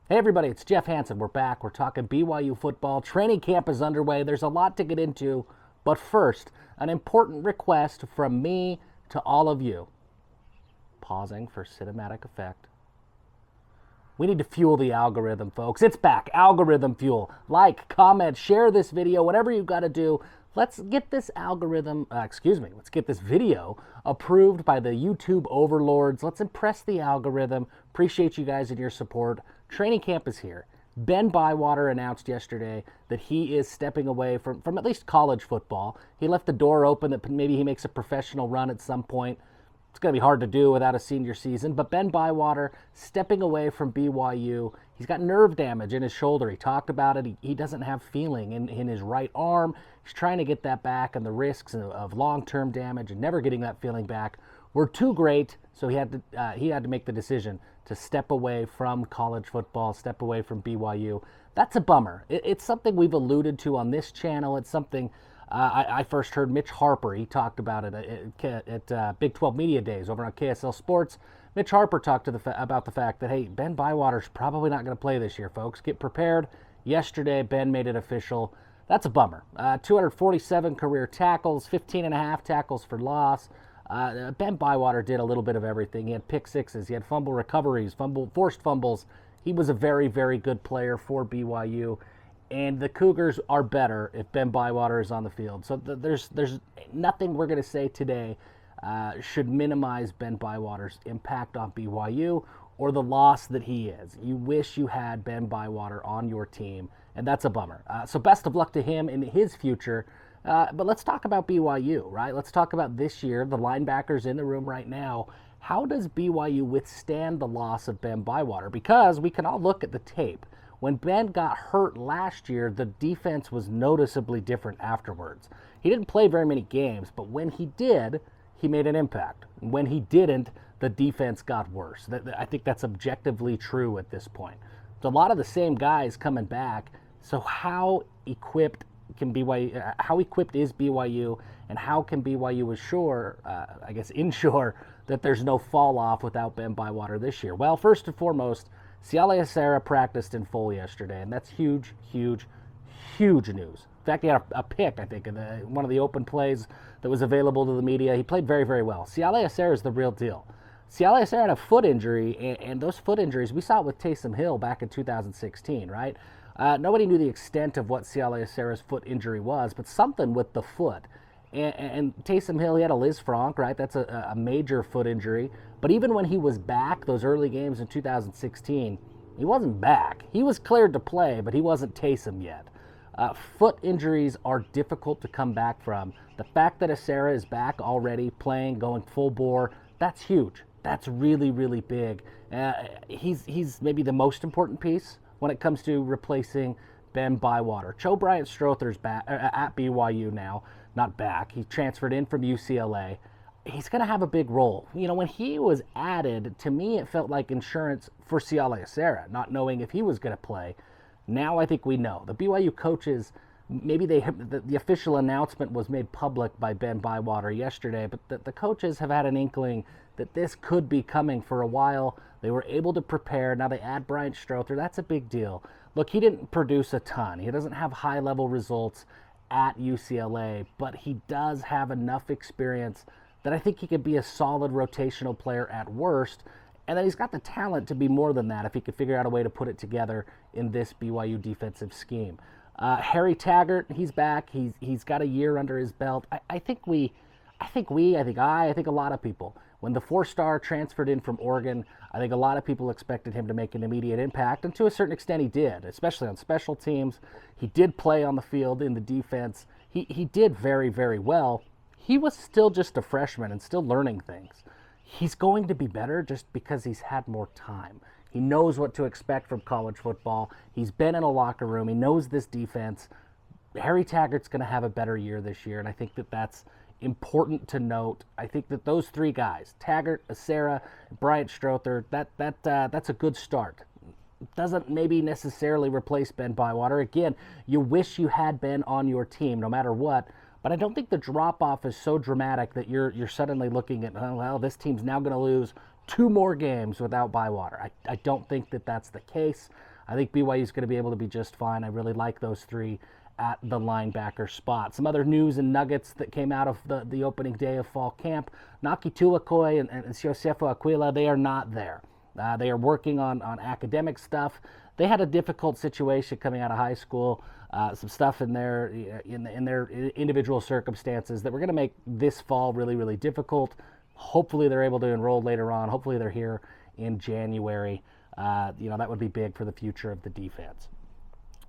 Hey everybody, it's Jeff Hansen. We're back. We're talking BYU football. Training camp is underway. There's a lot to get into. But first, an important request from me to all of you. Pausing for cinematic effect. We need to fuel the algorithm, folks. It's back. Algorithm fuel. Like, comment, share this video, whatever you've got to do. Let's get this let's get this video approved by the YouTube overlords. Let's impress the algorithm. Appreciate you guys and your support. Training camp is here. Ben Bywater announced yesterday that he is stepping away from at least college football. He left the door open that maybe he makes a professional run at some point. It's going to be hard to do without a senior season, but Ben Bywater stepping away from BYU. He's got nerve damage in his shoulder. He talked about it. He doesn't have feeling in his right arm. He's trying to get that back, and the risks of long-term damage and never getting that feeling back were too great, so he had to make the decision to step away from college football, step away from BYU. That's a bummer. It's something we've alluded to on this channel. It's something I first heard Mitch Harper. He talked about it at Big 12 Media Days over on KSL Sports. Mitch Harper talked about the fact that, hey, Ben Bywater's probably not going to play this year, folks. Get prepared. Yesterday, Ben made it official. That's a bummer. 247 career tackles, 15 and a half tackles for loss. Ben Bywater did a little bit of everything. He had pick sixes. He had fumble recoveries, forced fumbles. He was a very, very good player for BYU. And the Cougars are better if Ben Bywater is on the field. So there's nothing we're going to say today should minimize Ben Bywater's impact on BYU or the loss that he is. You wish you had Ben Bywater on your team, and that's a bummer. So best of luck to him in his future. But let's talk about BYU, right? Let's talk about this year, the linebackers in the room right now. How does BYU withstand the loss of Ben Bywater? Because we can all look at the tape. When Ben got hurt last year, the defense was noticeably different afterwards. He didn't play very many games, but when he did, he made an impact. When he didn't, the defense got worse. I think that's objectively true at this point. So a lot of the same guys coming back. So how equipped is BYU, and how can BYU ensure that there's no fall off without Ben Bywater this year? Well, first and foremost, Siale Esera practiced in full yesterday, and that's huge, huge, huge news. In fact, he had a pick, I think, in one of the open plays that was available to the media. He played very, very well. Siale Esera is the real deal. Siale Esera had a foot injury, and those foot injuries, we saw it with Taysom Hill back in 2016, right? Nobody knew the extent of what Siale Esera's foot injury was, but something with the foot. And Taysom Hill, he had a Liz Frank, right? That's a major foot injury. But even when he was back, those early games in 2016, he wasn't back. He was cleared to play, but he wasn't Taysom yet. Foot injuries are difficult to come back from. The fact that Esera is back already, playing, going full bore, that's huge. That's really, really big. He's maybe the most important piece when it comes to replacing Ben Bywater. Joe Bryant-Strother's back at BYU now. Not back. He transferred in from UCLA. He's going to have a big role. You know, when he was added, to me, it felt like insurance for Siale Esera, not knowing if he was going to play. Now I think we know. The BYU coaches, maybe the official announcement was made public by Ben Bywater yesterday, but the coaches have had an inkling that this could be coming for a while. They were able to prepare. Now they add Bryant-Strother. That's a big deal. Look, he didn't produce a ton. He doesn't have high-level results at UCLA, but he does have enough experience that I think he could be a solid rotational player at worst, and that he's got the talent to be more than that if he could figure out a way to put it together in this BYU defensive scheme. Harry Taggart, he's back. He's got a year under his belt. I think a lot of people, when the four-star transferred in from Oregon, I think a lot of people expected him to make an immediate impact, and to a certain extent he did, especially on special teams. He did play on the field in the defense. He did very, very well. He was still just a freshman and still learning things. He's going to be better just because he's had more time. He knows what to expect from college football. He's been in a locker room. He knows this defense. Harry Taggart's going to have a better year this year, and I think that's important to note. I think that those three guys, Taggart, Esera, Bryant-Strother, that's a good start. Doesn't maybe necessarily replace Ben Bywater. Again, you wish you had Ben on your team no matter what, but I don't think the drop-off is so dramatic that you're suddenly looking at, oh, well, this team's now going to lose 2 more games without Bywater. I don't think that that's the case. I think BYU is going to be able to be just fine. I really like those 3 at the linebacker spot. Some other news and nuggets that came out of the opening day of fall camp. Naki Tuakoi and Josefo Aquila, they are not there. They are working on academic stuff. They had a difficult situation coming out of high school, some stuff in their individual circumstances that were going to make this fall really, really difficult. Hopefully they're able to enroll later on. Hopefully they're here in January. That would be big for the future of the defense.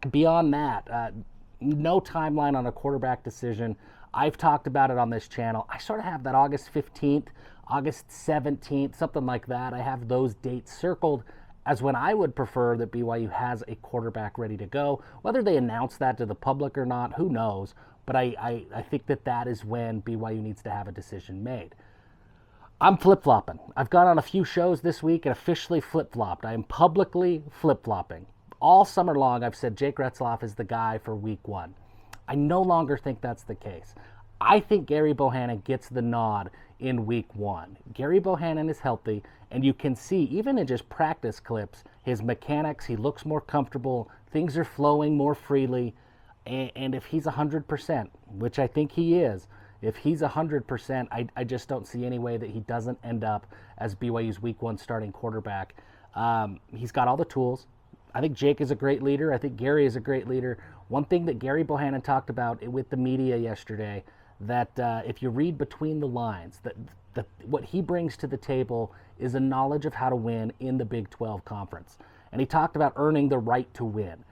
Beyond that, no timeline on a quarterback decision. I've talked about it on this channel. I sort of have that August 15th, August 17th, something like that. I have those dates circled as when I would prefer that BYU has a quarterback ready to go. Whether they announce that to the public or not, who knows? But I think that is when BYU needs to have a decision made. I'm flip-flopping. I've gone on a few shows this week and officially flip-flopped. I am publicly flip-flopping. All summer long, I've said Jake Retzlaff is the guy for week 1. I no longer think that's the case. I think Gerry Bohanon gets the nod in week 1. Gerry Bohanon is healthy, and you can see, even in just practice clips, his mechanics, he looks more comfortable, things are flowing more freely, and if he's 100%, which I think he is, if he's 100%, I just don't see any way that he doesn't end up as BYU's week 1 starting quarterback. He's got all the tools. I think Jake is a great leader. I think Gerry is a great leader. One thing that Gerry Bohanon talked about with the media yesterday, that if you read between the lines, that what he brings to the table is a knowledge of how to win in the Big 12 conference. And he talked about earning the right to win.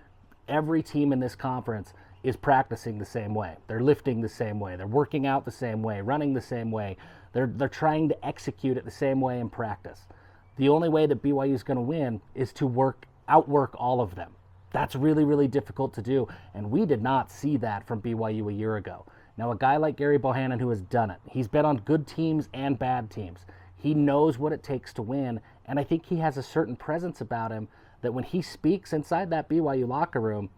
Every team in this conference is practicing the same way. They're lifting the same way. They're working out the same way, running the same way. They're trying to execute it the same way in practice. The only way that BYU is going to win is to outwork all of them. That's really, really difficult to do, and we did not see that from BYU a year ago. Now, a guy like Gerry Bohanon who has done it, he's been on good teams and bad teams. He knows what it takes to win, and I think he has a certain presence about him that when he speaks inside that BYU locker room,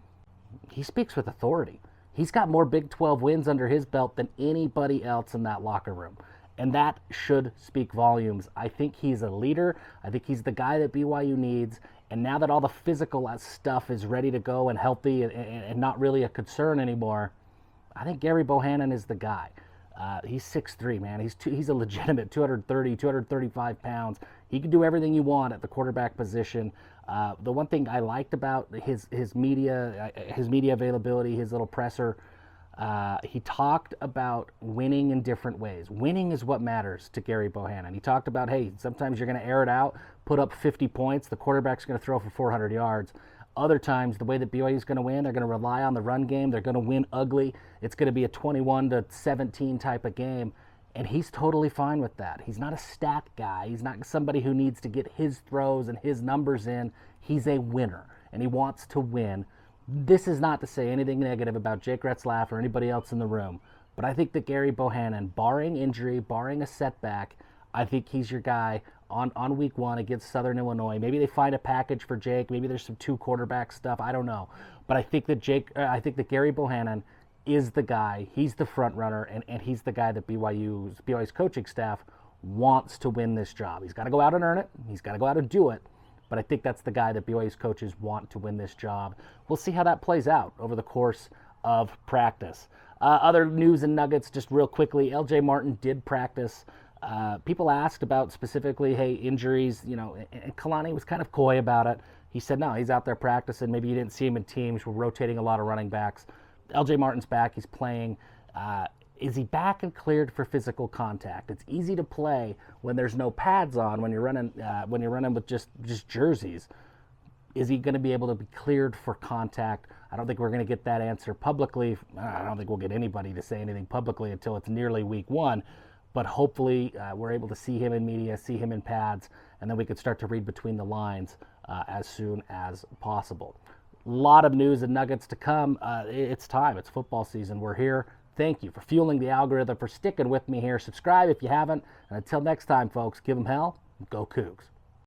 he speaks with authority. He's got more Big 12 wins under his belt than anybody else in that locker room. And that should speak volumes. I think he's a leader. I think he's the guy that BYU needs. And now that all the physical stuff is ready to go and healthy and not really a concern anymore, I think Gerry Bohanon is the guy. He's 6'3", man. He's a legitimate 230, 235 pounds. He can do everything you want at the quarterback position. The one thing I liked about his media availability, his little presser, he talked about winning in different ways. Winning is what matters to Gerry Bohanon. He talked about, hey, sometimes you're going to air it out, put up 50 points, the quarterback's going to throw for 400 yards. Other times, the way that BYU is going to win, they're going to rely on the run game. They're going to win ugly. It's going to be a 21-17 type of game, and he's totally fine with that. He's not a stat guy. He's not somebody who needs to get his throws and his numbers in. He's a winner, and he wants to win. This is not to say anything negative about Jake Retzlaff or anybody else in the room, but I think that Gerry Bohanon, barring injury, barring a setback, I think he's your guy on week 1 against Southern Illinois. Maybe they find a package for Jake. Maybe there's some 2 quarterback stuff. I don't know. But I think that Gerry Bohanon is the guy. He's the front runner, and he's the guy that BYU's coaching staff wants to win this job. He's got to go out and earn it. He's got to go out and do it. But I think that's the guy that BYU's coaches want to win this job. We'll see how that plays out over the course of practice. Other news and nuggets, just real quickly, LJ Martin did practice. People asked about specifically, hey, injuries, and Kalani was kind of coy about it. He said, no, he's out there practicing. Maybe you didn't see him in teams. We're rotating a lot of running backs. LJ Martin's back. He's playing. Is he back and cleared for physical contact? It's easy to play when there's no pads on, when you're running with just jerseys. Is he going to be able to be cleared for contact? I don't think we're going to get that answer publicly. I don't think we'll get anybody to say anything publicly until it's nearly week 1. But hopefully we're able to see him in media, see him in pads, and then we could start to read between the lines as soon as possible. A lot of news and nuggets to come. It's time. It's football season. We're here. Thank you for fueling the algorithm, for sticking with me here. Subscribe if you haven't. And until next time, folks, give them hell. Go Cougs.